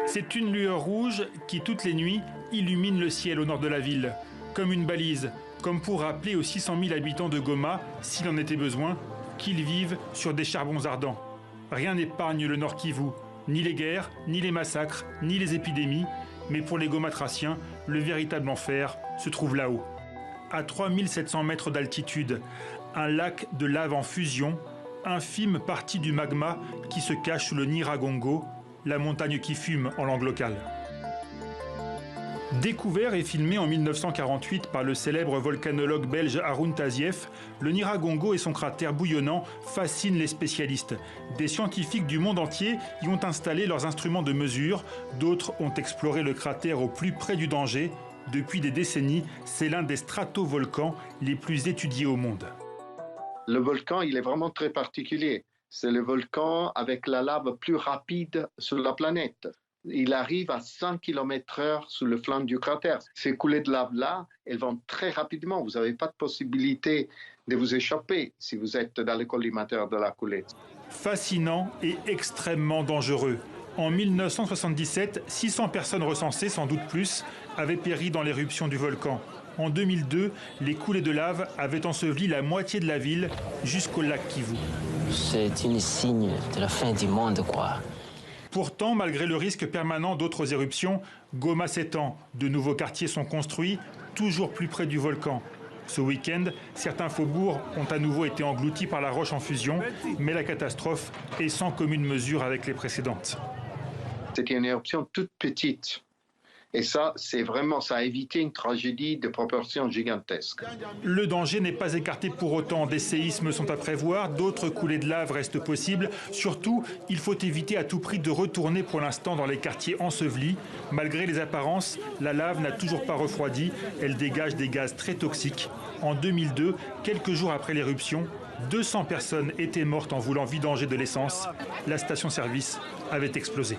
C'est une lueur rouge qui, toutes les nuits, illumine le ciel au nord de la ville. Comme une balise, comme pour rappeler aux 600 000 habitants de Goma, s'il en était besoin, qu'ils vivent sur des charbons ardents. Rien n'épargne le Nord Kivu, ni les guerres, ni les massacres, ni les épidémies. Mais pour les Gomatraciens, le véritable enfer se trouve là-haut. À 3700 mètres d'altitude, un lac de lave en fusion, infime partie du magma qui se cache sous le Nyiragongo, la montagne qui fume en langue locale. Découvert et filmé en 1948 par le célèbre volcanologue belge Haroun Tazieff, le Nyiragongo et son cratère bouillonnant fascinent les spécialistes. Des scientifiques du monde entier y ont installé leurs instruments de mesure, d'autres ont exploré le cratère au plus près du danger. Depuis des décennies, c'est l'un des stratovolcans les plus étudiés au monde. Le volcan, il est vraiment très particulier. C'est le volcan avec la lave plus rapide sur la planète. Il arrive à 100 km/h sur le flanc du cratère. Ces coulées de lave-là, elles vont très rapidement. Vous n'avez pas de possibilité de vous échapper si vous êtes dans le collimateur de la coulée. Fascinant et extrêmement dangereux. En 1977, 600 personnes recensées, sans doute plus, avaient péri dans l'éruption du volcan. En 2002, les coulées de lave avaient enseveli la moitié de la ville jusqu'au lac Kivu. C'est un signe de la fin du monde, quoi. Pourtant, malgré le risque permanent d'autres éruptions, Goma s'étend. De nouveaux quartiers sont construits, toujours plus près du volcan. Ce week-end, certains faubourgs ont à nouveau été engloutis par la roche en fusion, mais la catastrophe est sans commune mesure avec les précédentes. C'était une éruption toute petite. Et ça a évité une tragédie de proportions gigantesques. Le danger n'est pas écarté pour autant. Des séismes sont à prévoir, d'autres coulées de lave restent possibles. Surtout, il faut éviter à tout prix de retourner pour l'instant dans les quartiers ensevelis. Malgré les apparences, la lave n'a toujours pas refroidi. Elle dégage des gaz très toxiques. En 2002, quelques jours après l'éruption, 200 personnes étaient mortes en voulant vidanger de l'essence. La station-service avait explosé.